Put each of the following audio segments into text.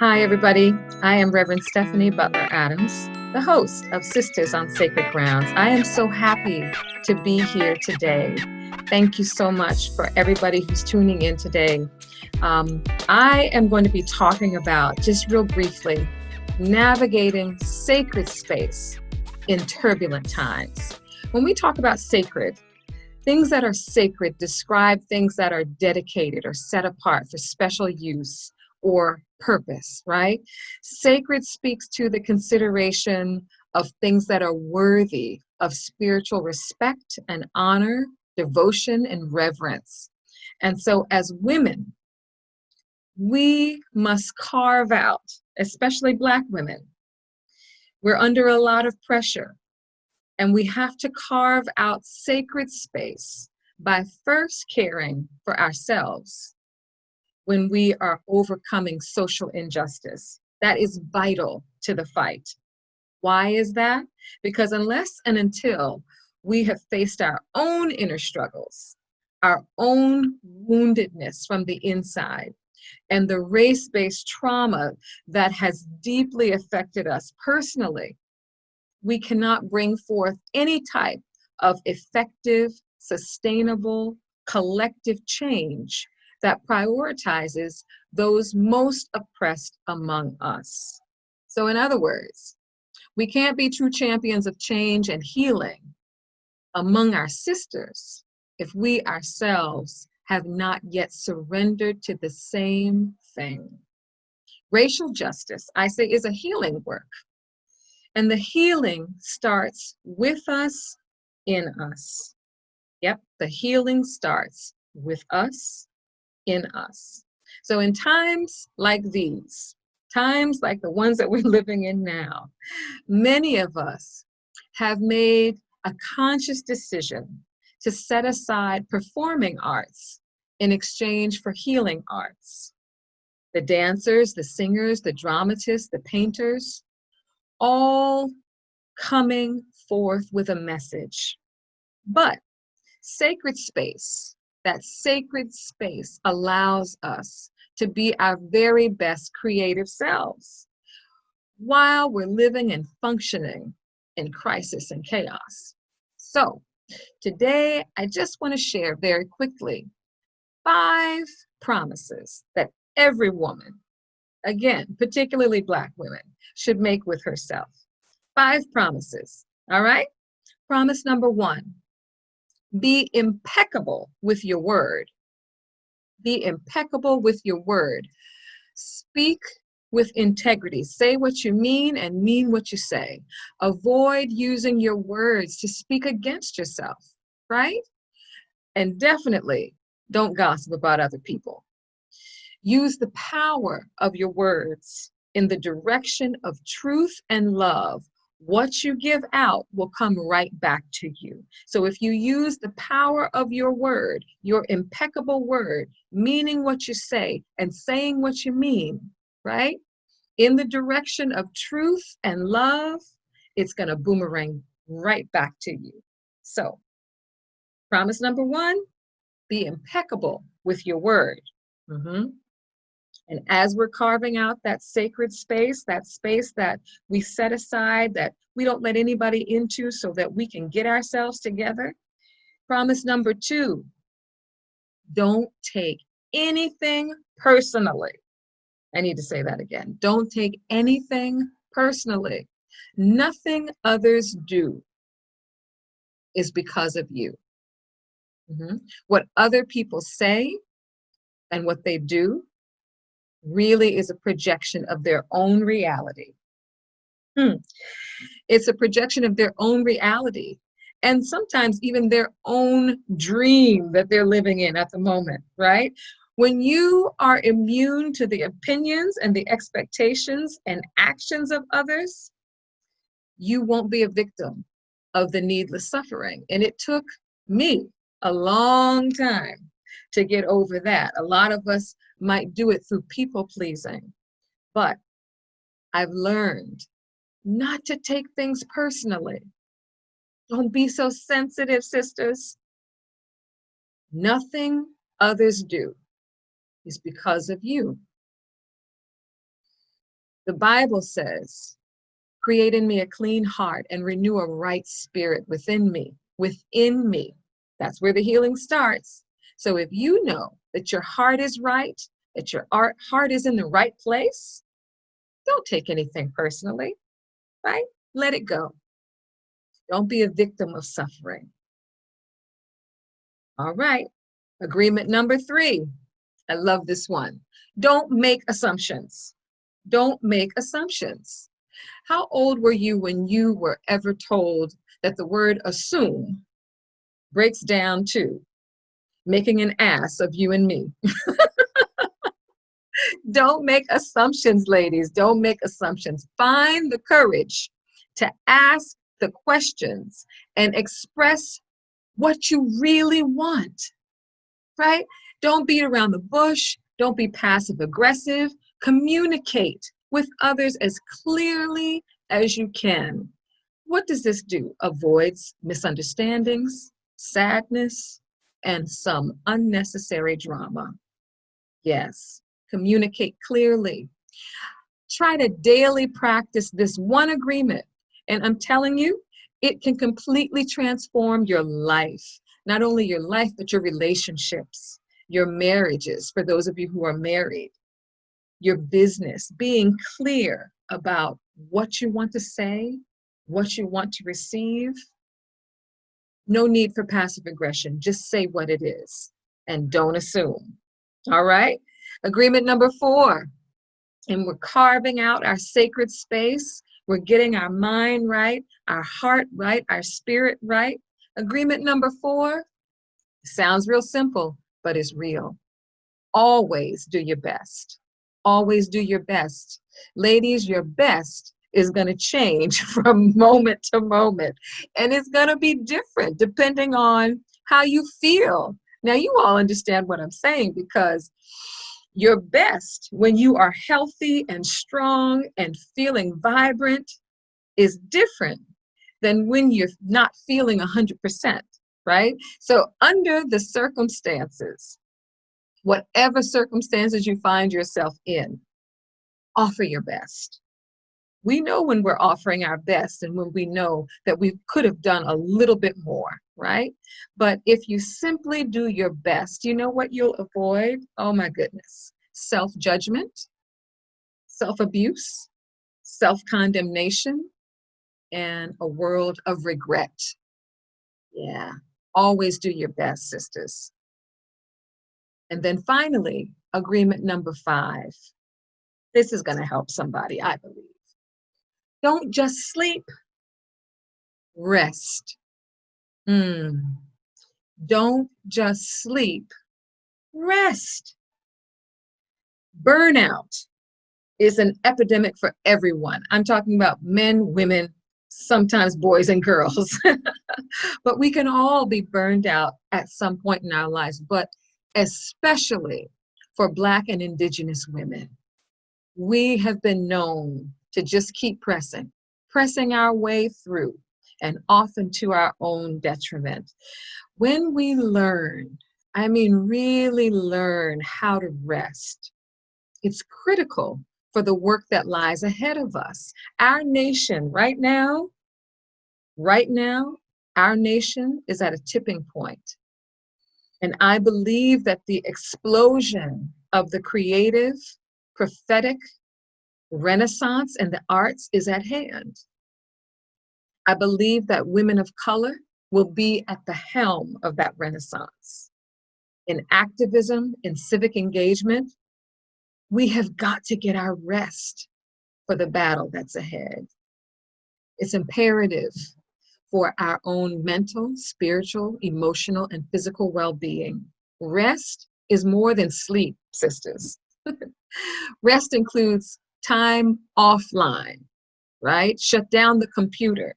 Hi, everybody. I am Reverend Stephanie Butler Adams, the host of Sisters on Sacred Grounds. I am so happy to be here today. Thank you so much for everybody who's tuning in today. I am going to be talking about, just real briefly, navigating sacred space in turbulent times. When we talk about sacred, things that are sacred describe things that are dedicated or set apart for special use or purpose, right? Sacred speaks to the consideration of things that are worthy of spiritual respect and honor, devotion and reverence. And so as women, we must carve out, especially Black women, we're under a lot of pressure. And we have to carve out sacred space by first caring for ourselves when we are overcoming social injustice. That is vital to the fight. Why is that? Because unless and until we have faced our own inner struggles, our own woundedness from the inside, and the race-based trauma that has deeply affected us personally, we cannot bring forth any type of effective, sustainable, collective change that prioritizes those most oppressed among us. So in other words, we can't be true champions of change and healing among our sisters if we ourselves have not yet surrendered to the same thing. Racial justice, I say, is a healing work. And the healing starts with us, in us. Yep, the healing starts with us, in us. So in times like these, times like the ones that we're living in now, many of us have made a conscious decision to set aside performing arts in exchange for healing arts. The dancers, the singers, the dramatists, the painters, all coming forth with a message. But sacred space, that sacred space allows us to be our very best creative selves while we're living and functioning in crisis and chaos. So today, I just want to share very quickly 5 promises that every woman, again, particularly Black women, should make with herself. 5 promises, all right? Promise number 1, be impeccable with your word. Be impeccable with your word. Speak with integrity. Say what you mean and mean what you say. Avoid using your words to speak against yourself, right? And definitely don't gossip about other people. Use the power of your words in the direction of truth and love. What you give out will come right back to you. So if you use the power of your word, your impeccable word, meaning what you say and saying what you mean, right? In the direction of truth and love, it's going to boomerang right back to you. So, promise number 1, be impeccable with your word. And as we're carving out that sacred space that we set aside, that we don't let anybody into so that we can get ourselves together, promise number 2, don't take anything personally. I need to say that again. Don't take anything personally. Nothing others do is because of you. What other people say and what they do really is a projection of their own reality. It's a projection of their own reality, and sometimes even their own dream that they're living in at the moment, right? When you are immune to the opinions and the expectations and actions of others, you won't be a victim of the needless suffering. And it took me a long time to get over that. A lot of us might do it through people pleasing, but I've learned not to take things personally. Don't be so sensitive, sisters. Nothing others do is because of you. The Bible says, create in me a clean heart and renew a right spirit within me, within me. That's where the healing starts. So if you know that your heart is right, that your heart is in the right place, don't take anything personally, right? Let it go. Don't be a victim of suffering. All right. Agreement number 3. I love this one. Don't make assumptions. Don't make assumptions. How old were you when you were ever told that the word assume breaks down to making an ass of you and me? Don't make assumptions, ladies. Don't make assumptions. Find the courage to ask the questions and express what you really want, right? Don't beat around the bush. Don't be passive aggressive. Communicate with others as clearly as you can. What does this do? Avoids misunderstandings, sadness, and some unnecessary drama. Yes, communicate clearly. Try to daily practice this one agreement. And I'm telling you, it can completely transform your life. Not only your life, but your relationships, your marriages, for those of you who are married, your business, being clear about what you want to say, what you want to receive. No need for passive aggression. Just say what it is and don't assume. All right. Agreement number 4. And we're carving out our sacred space. We're getting our mind right, our heart right, our spirit right. Agreement number 4 sounds real simple, but it's real. Always do your best. Always do your best. Ladies, your best is going to change from moment to moment. And it's going to be different depending on how you feel. Now, you all understand what I'm saying, because your best, when you are healthy and strong and feeling vibrant, is different than when you're not feeling 100%, right? So under the circumstances, whatever circumstances you find yourself in, offer your best. We know when we're offering our best and when we know that we could have done a little bit more, right? But if you simply do your best, you know what you'll avoid? Oh my goodness. Self-judgment, self-abuse, self-condemnation, and a world of regret. Yeah, always do your best, sisters. And then finally, agreement number 5. This is going to help somebody, I believe. Don't just sleep, rest. Don't just sleep, rest. Burnout is an epidemic for everyone. I'm talking about men, women, sometimes boys and girls. But we can all be burned out at some point in our lives, but especially for Black and Indigenous women. We have been known to just keep pressing our way through, and often to our own detriment. When we learn, I mean really learn how to rest, it's critical for the work that lies ahead of us. Our nation right now, our nation is at a tipping point. And I believe that the explosion of the creative, prophetic renaissance in the arts is at hand. I believe that women of color will be at the helm of that renaissance. In activism, in civic engagement, we have got to get our rest for the battle that's ahead. It's imperative for our own mental, spiritual, emotional, and physical well-being. Rest is more than sleep, sisters. Rest includes time offline, right? Shut down the computer.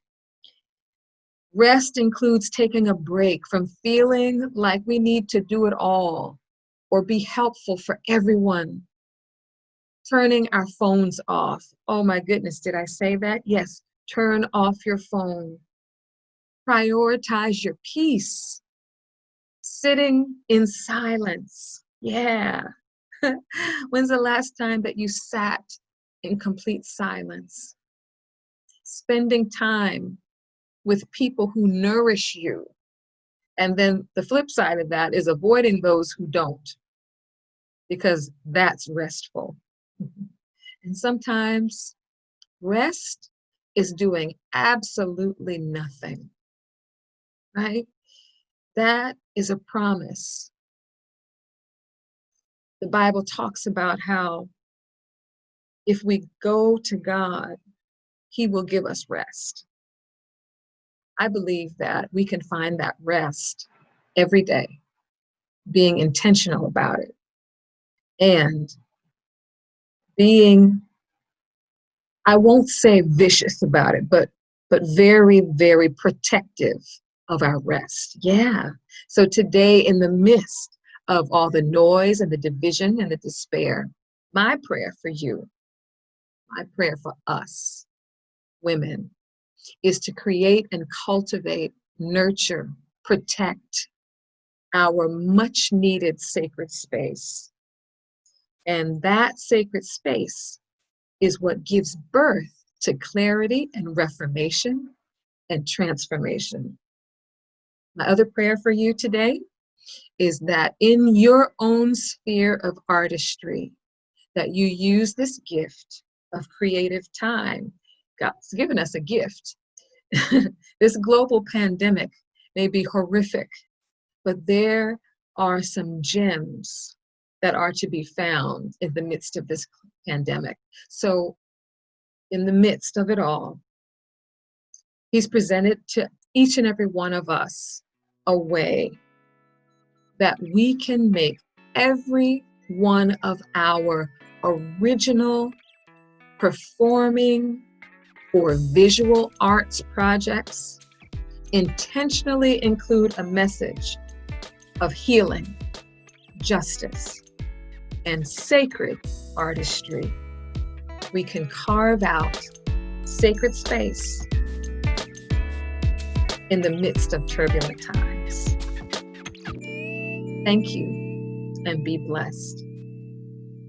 Rest includes taking a break from feeling like we need to do it all or be helpful for everyone. Turning our phones off. Oh my goodness, did I say that? Yes, turn off your phone. Prioritize your peace. Sitting in silence. Yeah. When's the last time that you sat in complete silence, spending time with people who nourish you. And then the flip side of that is avoiding those who don't, because that's restful. And sometimes rest is doing absolutely nothing, right? That is a promise. The Bible talks about how if we go to God, He will give us rest. I believe that we can find that rest every day, being intentional about it and being, I won't say vicious about it, but very, very protective of our rest. Yeah. So today, in the midst of all the noise and the division and the despair, my prayer for you, my prayer for us women, is to create and cultivate, nurture, protect our much needed sacred space. And that sacred space is what gives birth to clarity and reformation and transformation. My other prayer for you today is that in your own sphere of artistry, that you use this gift of creative time. God's given us a gift. This global pandemic may be horrific, but there are some gems that are to be found in the midst of this pandemic. So in the midst of it all, He's presented to each and every one of us a way that we can make every one of our original performing or visual arts projects intentionally include a message of healing, justice, and sacred artistry. We can carve out sacred space in the midst of turbulent times. Thank you, and be blessed.